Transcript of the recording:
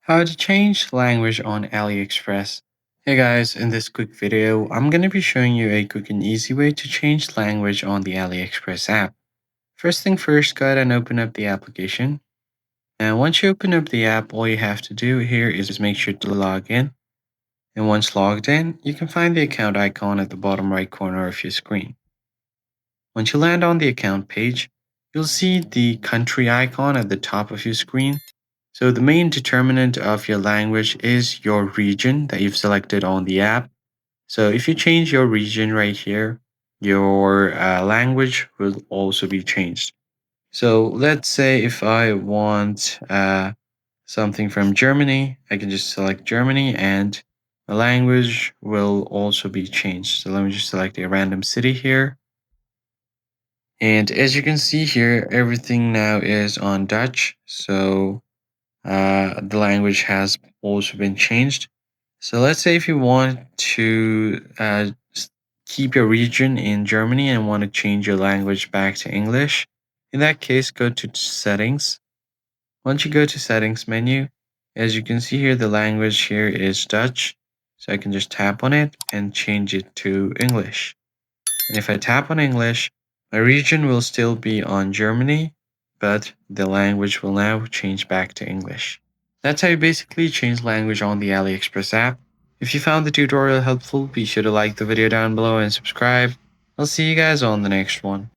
How to change language on AliExpress. Hey guys, in this quick video, I'm going to be showing you a quick and easy way to change language on the AliExpress app. First thing first, go ahead and open up the application. And once you open up the app, all you have to do here is make sure to log in. And once logged in, you can find the account icon at the bottom right corner of your screen. Once you land on the account page, you'll see the country icon at the top of your screen. So the main determinant of your language is your region that you've selected on the app. So if you change your region right here, your language will also be changed. So let's say if I want something from Germany, I can just select Germany and the language will also be changed. So let me just select a random city here. And as you can see here, everything now is on Dutch. So the language has also been changed. So let's say if you want to keep your region in Germany and want to change your language back to English, in that case, go to settings. Once you go to settings menu, as you can see here, the language here is Dutch. So I can just tap on it and change it to English. And if I tap on English, my region will still be on Germany, but the language will now change back to English. That's how you basically change language on the AliExpress app. If you found the tutorial helpful, be sure to like the video down below and subscribe. I'll see you guys on the next one.